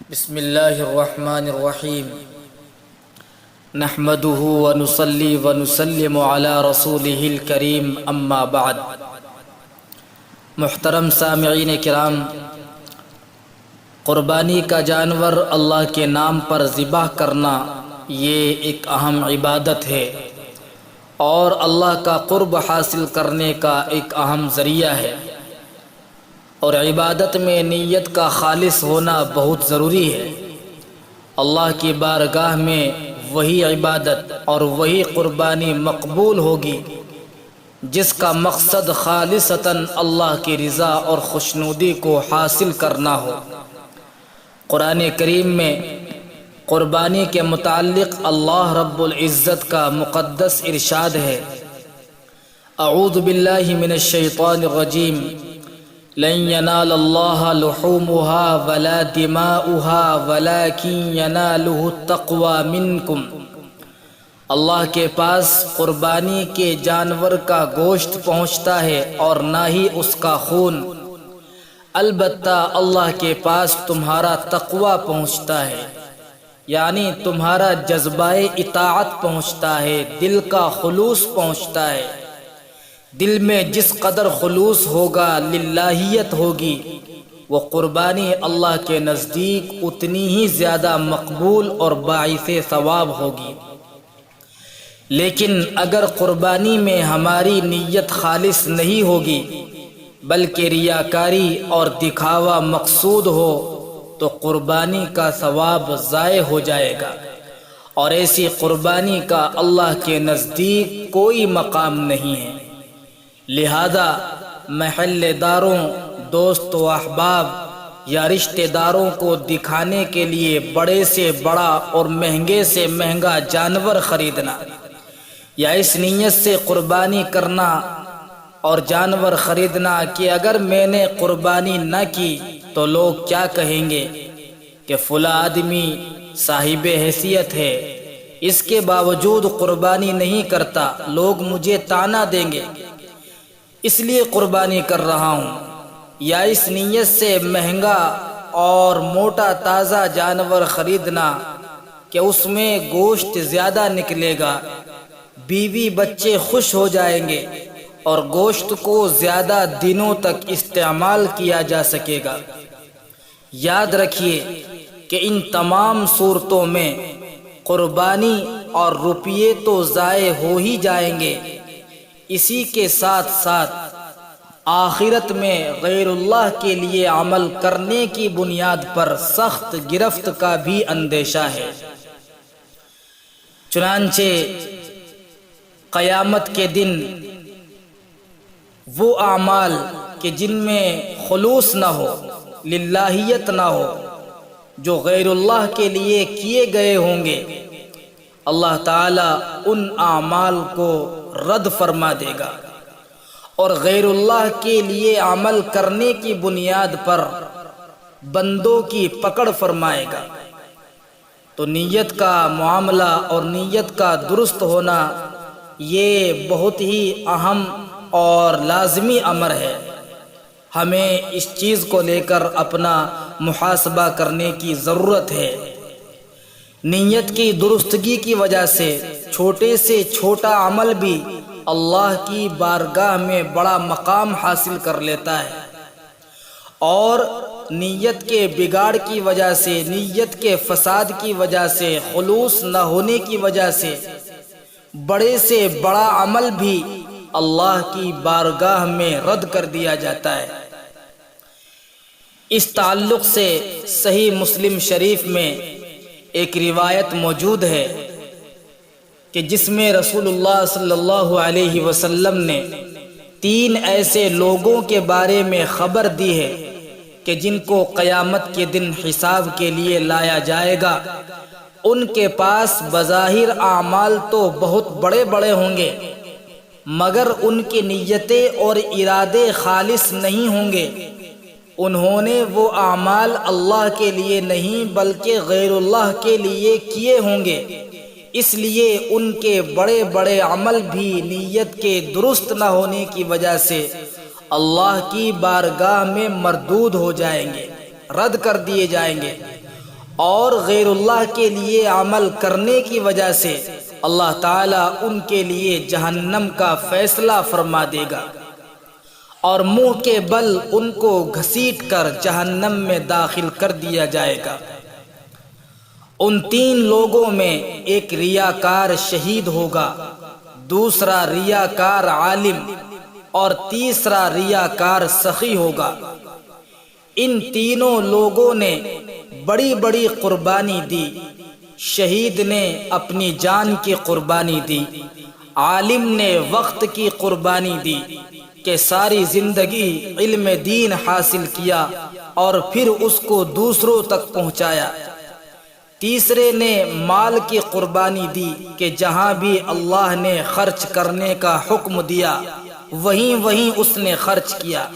بسم اللہ الرحمن الرحیم نحمده ونصلی ونسلم علی رسولہ الکریم اما بعد۔ محترم سامعین کرام، قربانی کا جانور اللہ کے نام پر ذبح کرنا یہ ایک اہم عبادت ہے اور اللہ کا قرب حاصل کرنے کا ایک اہم ذریعہ ہے، اور عبادت میں نیت کا خالص ہونا بہت ضروری ہے۔ اللہ کی بارگاہ میں وہی عبادت اور وہی قربانی مقبول ہوگی جس کا مقصد خالصتاً اللہ کی رضا اور خوشنودی کو حاصل کرنا ہو۔ قرآن کریم میں قربانی کے متعلق اللہ رب العزت کا مقدس ارشاد ہے: اعوذ باللہ من الشیطان الرجیم، لن ینال اللہ لحومها ولا دماؤها ولکن ینالہ التقوی منکم۔ اللہ کے پاس قربانی کے جانور کا گوشت پہنچتا ہے اور نہ ہی اس کا خون، البتہ اللہ کے پاس تمہارا تقوی پہنچتا ہے، یعنی تمہارا جذبہ اطاعت پہنچتا ہے، دل کا خلوص پہنچتا ہے۔ دل میں جس قدر خلوص ہوگا، للہیت ہوگی، وہ قربانی اللہ کے نزدیک اتنی ہی زیادہ مقبول اور باعث ثواب ہوگی۔ لیکن اگر قربانی میں ہماری نیت خالص نہیں ہوگی بلکہ ریاکاری اور دکھاوا مقصود ہو تو قربانی کا ثواب ضائع ہو جائے گا، اور ایسی قربانی کا اللہ کے نزدیک کوئی مقام نہیں ہے۔ لہذا محلے داروں، دوست و احباب یا رشتہ داروں کو دکھانے کے لیے بڑے سے بڑا اور مہنگے سے مہنگا جانور خریدنا، یا اس نیت سے قربانی کرنا اور جانور خریدنا کہ اگر میں نے قربانی نہ کی تو لوگ کیا کہیں گے کہ فلاں آدمی صاحب حیثیت ہے، اس کے باوجود قربانی نہیں کرتا، لوگ مجھے طعنہ دیں گے، اس لیے قربانی کر رہا ہوں۔ یا اس نیت سے مہنگا اور موٹا تازہ جانور خریدنا کہ اس میں گوشت زیادہ نکلے گا، بیوی بچے خوش ہو جائیں گے اور گوشت کو زیادہ دنوں تک استعمال کیا جا سکے گا۔ یاد رکھیے کہ ان تمام صورتوں میں قربانی اور روپیے تو ضائع ہو ہی جائیں گے، اسی کے ساتھ ساتھ آخرت میں غیر اللہ کے لیے عمل کرنے کی بنیاد پر سخت گرفت کا بھی اندیشہ ہے۔ چنانچہ قیامت کے دن وہ اعمال کہ جن میں خلوص نہ ہو، للہیت نہ ہو، جو غیر اللہ کے لیے کیے گئے ہوں گے، اللہ تعالی ان اعمال کو رد فرما دے گا اور غیر اللہ کے لیے عمل کرنے کی بنیاد پر بندوں کی پکڑ فرمائے گا۔ تو نیت کا معاملہ اور نیت کا درست ہونا یہ بہت ہی اہم اور لازمی امر ہے۔ ہمیں اس چیز کو لے کر اپنا محاسبہ کرنے کی ضرورت ہے۔ نیت کی درستگی کی وجہ سے چھوٹے سے چھوٹا عمل بھی اللہ کی بارگاہ میں بڑا مقام حاصل کر لیتا ہے، اور نیت کے بگاڑ کی وجہ سے، نیت کے فساد کی وجہ سے، خلوص نہ ہونے کی وجہ سے بڑے سے بڑا عمل بھی اللہ کی بارگاہ میں رد کر دیا جاتا ہے۔ اس تعلق سے صحیح مسلم شریف میں ایک روایت موجود ہے کہ جس میں رسول اللہ صلی اللہ علیہ وسلم نے 3 ایسے لوگوں کے بارے میں خبر دی ہے کہ جن کو قیامت کے دن حساب کے لیے لایا جائے گا۔ ان کے پاس بظاہر اعمال تو بہت بڑے بڑے ہوں گے، مگر ان کی نیتیں اور ارادے خالص نہیں ہوں گے۔ انہوں نے وہ اعمال اللہ کے لیے نہیں بلکہ غیر اللہ کے لیے کیے ہوں گے، اس لیے ان کے بڑے بڑے عمل بھی نیت کے درست نہ ہونے کی وجہ سے اللہ کی بارگاہ میں مردود ہو جائیں گے، رد کر دیے جائیں گے، اور غیر اللہ کے لیے عمل کرنے کی وجہ سے اللہ تعالیٰ ان کے لیے جہنم کا فیصلہ فرما دے گا اور منہ کے بل ان کو گھسیٹ کر جہنم میں داخل کر دیا جائے گا۔ ان تین لوگوں میں ایک ریاکار شہید ہوگا، دوسرا ریاکار عالم اور تیسرا ریاکار سخی ہوگا۔ ان تینوں لوگوں نے بڑی بڑی قربانی دی۔ شہید نے اپنی جان کی قربانی دی، عالم نے وقت کی قربانی دی کہ ساری زندگی علم دین حاصل کیا اور پھر اس کو دوسروں تک پہنچایا۔ تیسرے نے مال کی قربانی دی کہ جہاں بھی اللہ نے خرچ کرنے کا حکم دیا وہیں اس نے خرچ کیا،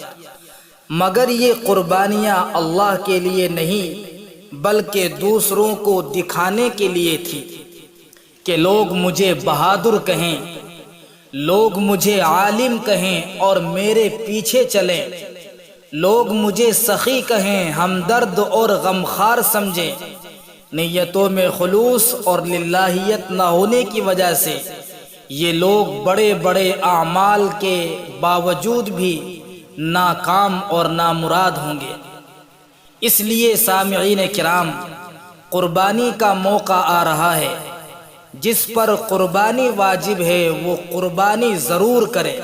مگر یہ قربانیاں اللہ کے لیے نہیں بلکہ دوسروں کو دکھانے کے لیے تھی کہ لوگ مجھے بہادر کہیں، لوگ مجھے عالم کہیں اور میرے پیچھے چلیں، لوگ مجھے سخی کہیں، ہمدرد اور غمخوار سمجھیں۔ نیتوں میں خلوص اور للہیت نہ ہونے کی وجہ سے یہ لوگ بڑے بڑے اعمال کے باوجود بھی ناکام اور نامراد ہوں گے۔ اس لیے سامعین کرام، قربانی کا موقع آ رہا ہے۔ جس پر قربانی واجب ہے وہ قربانی ضرور کرے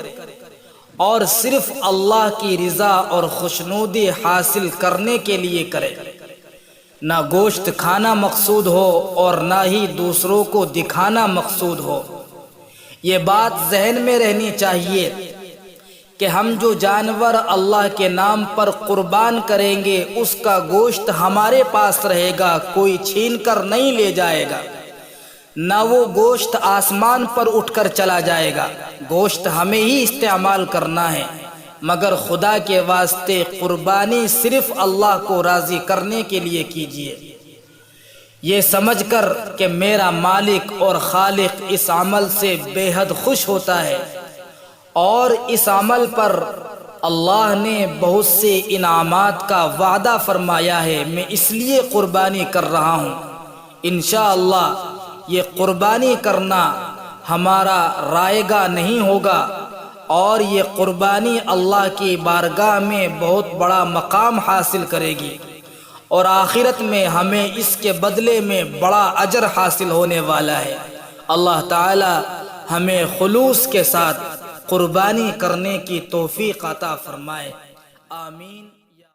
اور صرف اللہ کی رضا اور خوشنودی حاصل کرنے کے لیے کرے۔ نہ گوشت کھانا مقصود ہو اور نہ ہی دوسروں کو دکھانا مقصود ہو۔ یہ بات ذہن میں رہنی چاہیے کہ ہم جو جانور اللہ کے نام پر قربان کریں گے اس کا گوشت ہمارے پاس رہے گا، کوئی چھین کر نہیں لے جائے گا، نہ وہ گوشت آسمان پر اٹھ کر چلا جائے گا۔ گوشت ہمیں ہی استعمال کرنا ہے، مگر خدا کے واسطے قربانی صرف اللہ کو راضی کرنے کے لیے کیجیے، یہ سمجھ کر کہ میرا مالک اور خالق اس عمل سے بے حد خوش ہوتا ہے اور اس عمل پر اللہ نے بہت سے انعامات کا وعدہ فرمایا ہے۔ میں اس لیے قربانی کر رہا ہوں۔ انشاءاللہ یہ قربانی کرنا ہمارا رائے گاہ نہیں ہوگا اور یہ قربانی اللہ کی بارگاہ میں بہت بڑا مقام حاصل کرے گی اور آخرت میں ہمیں اس کے بدلے میں بڑا اجر حاصل ہونے والا ہے۔ اللہ تعالی ہمیں خلوص کے ساتھ قربانی کرنے کی توفیق عطا فرمائے، آمین۔